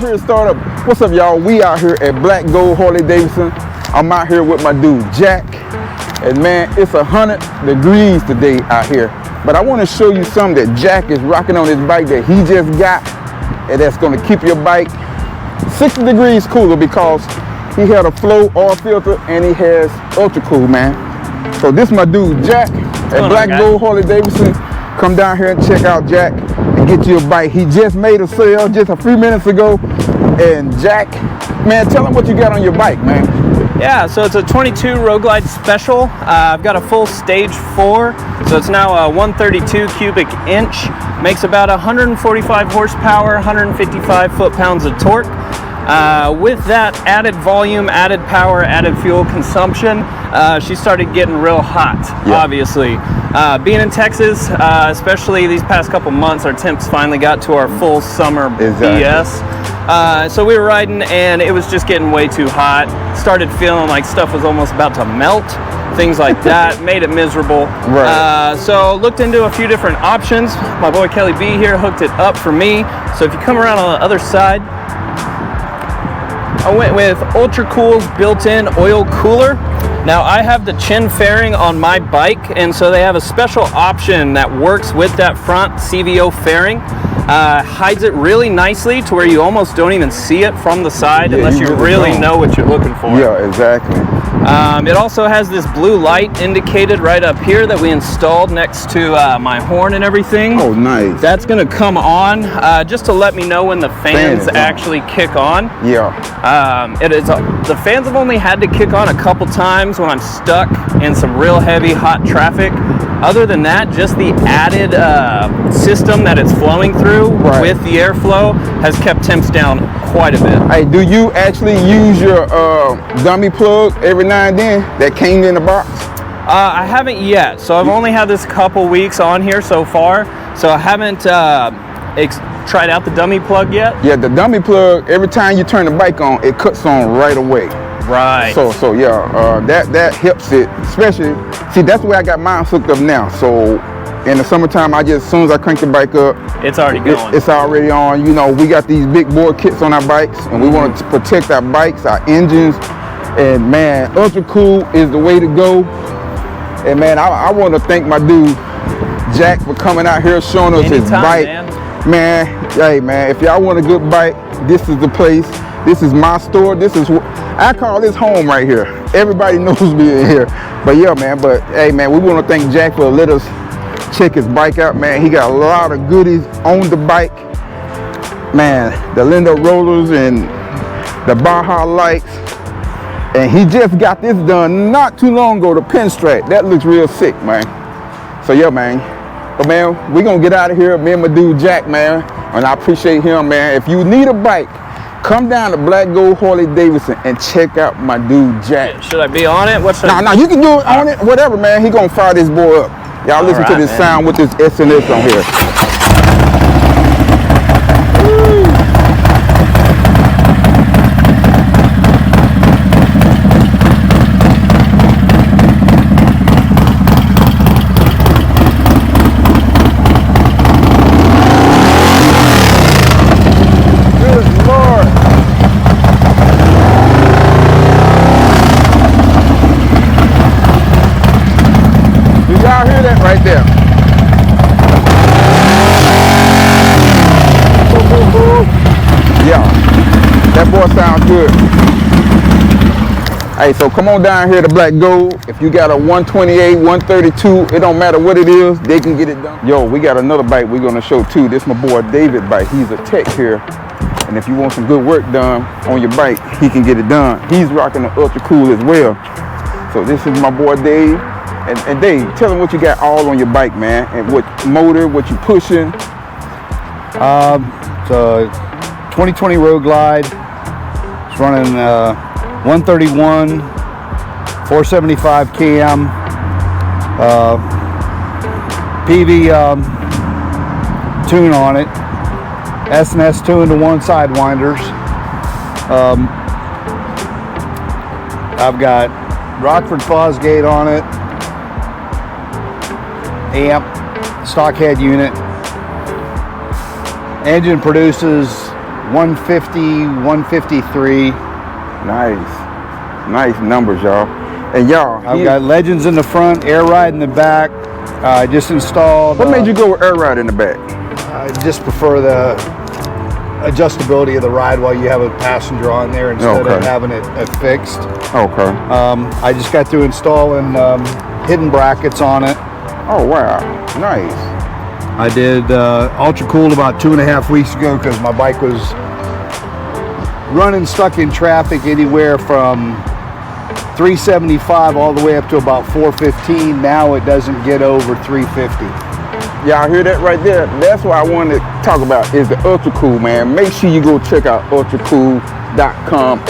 here at Startup. What's up, y'all? We out here at Black Gold Harley Davidson. I'm out here with my dude Jack, and man, it's 100 degrees today out here. But I want to show you something that Jack is rocking on his bike that he just got, and that's going to keep your bike 60 degrees cooler because he had a flow oil filter and he has Ultracool, man. So this is my dude Jack at Black Gold Harley Davidson. Come down here and check out Jack and get you a bike. He just made a sale just a few minutes ago. And Jack, man, tell him what you got on your bike, man. Yeah, so it's a 22 Road Glide Special. I've got a full stage 4, so it's now a 132 cubic inch. Makes about 145 horsepower, 155 foot-pounds of torque. With that added volume, added power, added fuel consumption, she started getting real hot, obviously. Being in Texas, especially these past couple months, our temps finally got to our full summer BS. So we were riding and it was just getting way too hot. Started feeling like stuff was almost about to melt, things like that. Made it miserable. Right. So looked into a few different options. My boy Kelly B here hooked it up for me. So if you come around on the other side, I went with Ultracool's built-in oil cooler. Now I have the chin fairing on my bike, and so they have a special option that works with that front CVO fairing. Hides it really nicely to where you almost don't even see it from the side unless you really know what you're looking for. Yeah, exactly. It also has this blue light indicated right up here that we installed next to my horn and everything. Oh, nice. That's going to come on just to let me know when the fans actually kick on. Yeah. The fans have only had to kick on a couple times when I'm stuck in some real heavy hot traffic. Other than that, just the added system that it's flowing through with the airflow has kept temps down quite a bit. Hey, do you actually use your dummy plug every now and then that came in the box? I haven't yet, so I've only had this couple weeks on here so far, so I haven't tried out the dummy plug yet. Yeah, the dummy plug, every time you turn the bike on, it cuts on right away. Right. So yeah, that helps it, especially, see, that's the way I got mine hooked up now. So in the summertime, as soon as I crank the bike up, it's already going. It's already on. You know, we got these big bore kits on our bikes, and we want to protect our bikes, our engines, and man, Ultracool is the way to go. And man, I want to thank my dude Jack for coming out here showing us his bike. Man, hey man, if y'all want a good bike, this is the place. This is my store. This is, I call this home right here. Everybody knows me in here. But yeah, man, but hey man, we want to thank Jack for letting us check his bike out, man. He got a lot of goodies on the bike. Man, the Lindo rollers and the Baja lights. And he just got this done not too long ago, the pinstripe. That looks real sick, man. So yeah, man. But man, we're gonna get out of here. Me and my dude Jack, man. And I appreciate him, man. If you need a bike, come down to Black Gold Harley Davidson and check out my dude Jack. Should I be on it? No, you can do it on it, whatever, man. He gonna fire this boy up. Y'all listen to this sound with this SNS on here. Right there. Yeah, that boy sounds good. Hey, so come on down here to Black Gold. If you got a 128, 132, it don't matter what it is, they can get it done. Yo, we got another bike we're gonna show too. This my boy David bike. He's a tech here. And if you want some good work done on your bike, he can get it done. He's rocking the Ultracool as well. So this is my boy Dave. And Dave, tell them what you got all on your bike, man, and what motor, what you pushing. It's a 2020 Road Glide. It's running 131, 475 cam, PV tune on it, S&S 2-in-1 sidewinders. I've got Rockford Fosgate on it, amp, stock head unit. Engine produces 150, 153. Nice numbers, y'all. And y'all, I've got Legends in the front, Air Ride in the back. I just installed. What made you go with Air Ride in the back? I just prefer the adjustability of the ride while you have a passenger on there instead of having it fixed. Okay. I just got through installing hidden brackets on it. Oh wow, nice. I did Ultracool about 2.5 weeks ago because my bike was running stuck in traffic anywhere from 375 all the way up to about 415. Now it doesn't get over 350. Y'all hear that right there? That's what I wanted to talk about is the Ultracool, man. Make sure you go check out ultracool.com,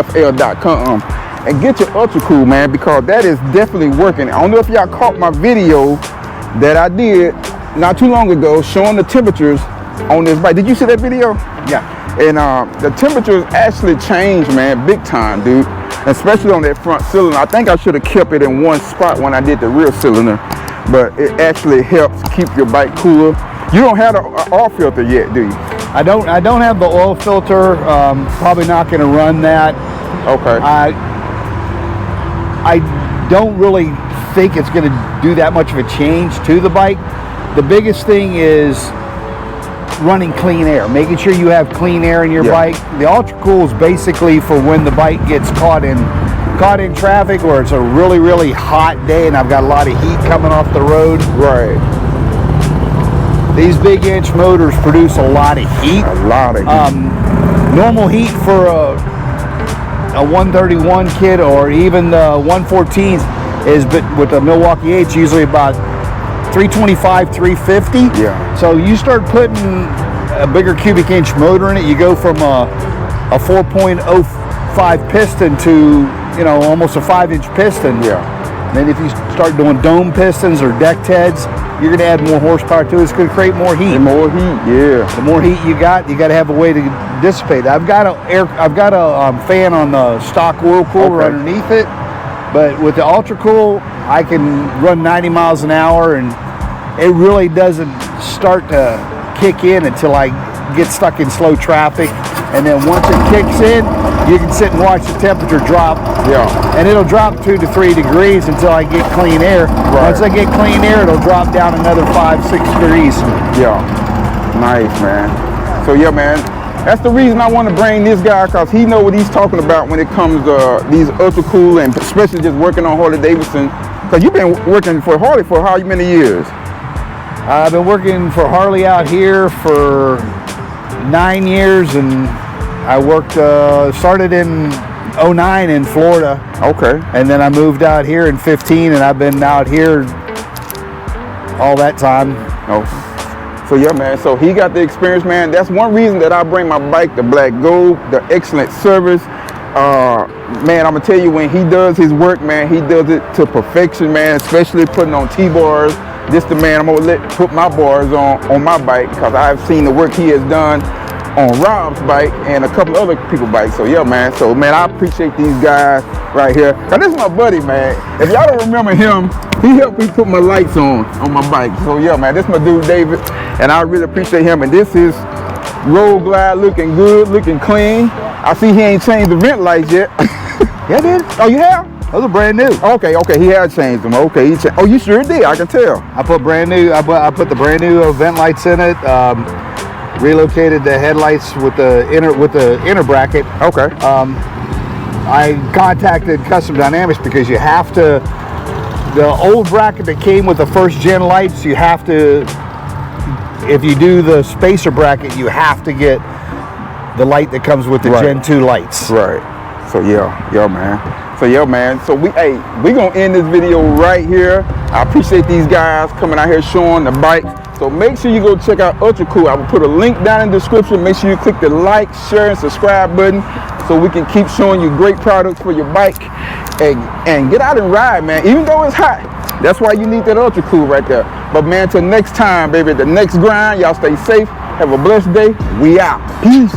fl.com, and get your Ultracool, man, because that is definitely working. I don't know if y'all caught my video that I did not too long ago showing the temperatures on this bike. Did you see that video? Yeah. And the temperatures actually changed, man, big time, dude. Especially on that front cylinder. I think I should have kept it in one spot when I did the rear cylinder, but it actually helps keep your bike cooler. You don't have an oil filter yet, do you? I don't have the oil filter. Probably not going to run that. Okay. I don't really think it's going to do that much of a change to the bike. The biggest thing is running clean air, making sure you have clean air in your bike. The Ultracool is basically for when the bike gets caught in traffic or it's a really hot day and I've got a lot of heat coming off the road. Right. These big inch motors produce a lot of heat. A lot of heat. Normal heat for a 131 kit or even the 114s is, but with the Milwaukee 8's usually about 325, 350. Yeah. So you start putting a bigger cubic inch motor in it, you go from a 4.05 piston to, you know, almost a 5-inch piston. Yeah. And then if you start doing dome pistons or decked heads, you're going to add more horsepower to it. It's going to create more heat. And more heat, yeah. The more heat you got to have a way to dissipate. I've got a fan on the stock oil cooler underneath it, but with the Ultracool, I can run 90 miles an hour, and it really doesn't start to kick in until I get stuck in slow traffic. And then once it kicks in, you can sit and watch the temperature drop. Yeah. And it'll drop 2 to 3 degrees until I get clean air. Right. Once I get clean air, it'll drop down another 5-6 degrees. Yeah. Nice, man. So yeah, man, that's the reason I want to bring this guy, because he know what he's talking about when it comes to these Ultracool, and especially just working on Harley Davidson. Because you've been working for Harley for how many years? I've been working for Harley out here for 9 years, and I worked, started in 09 in Florida. Okay. And then I moved out here in 15, and I've been out here all that time. Oh. So yeah, man, so he got the experience, man. That's one reason that I bring my bike, the Black Gold, the excellent service. Man, I'm gonna tell you, when he does his work, man, he does it to perfection, man, especially putting on T-bars. This the man I'm gonna put my bars on my bike, because I've seen the work he has done on Rob's bike and a couple other people's bikes. So yeah, man, I appreciate these guys right here. Now this is my buddy, man. If y'all don't remember him, he helped me put my lights on my bike. So yeah, man, this is my dude David, and I really appreciate him. And this is Road Glide, looking good, looking clean. I see he ain't changed the vent lights yet. Yeah, I did. Oh, you have? Those are brand new. Okay, he had changed them. Okay, oh, you sure did. I can tell. I put brand new. I put the brand new vent lights in it. Relocated the headlights with the inner bracket. Okay. I contacted Custom Dynamics because you have to. The old bracket that came with the first gen lights, you have to. If you do the spacer bracket, you have to get the light that comes with the Gen 2 lights. Right. So yeah, man. So we gonna end this video right here. I appreciate these guys coming out here showing the bike. So make sure you go check out Ultracool. I will put a link down in the description. Make sure you click the like, share, and subscribe button so we can keep showing you great products for your bike. And get out and ride, man. Even though it's hot, that's why you need that Ultracool right there. But man, till next time, baby, the next grind, y'all stay safe. Have a blessed day. We out. Peace.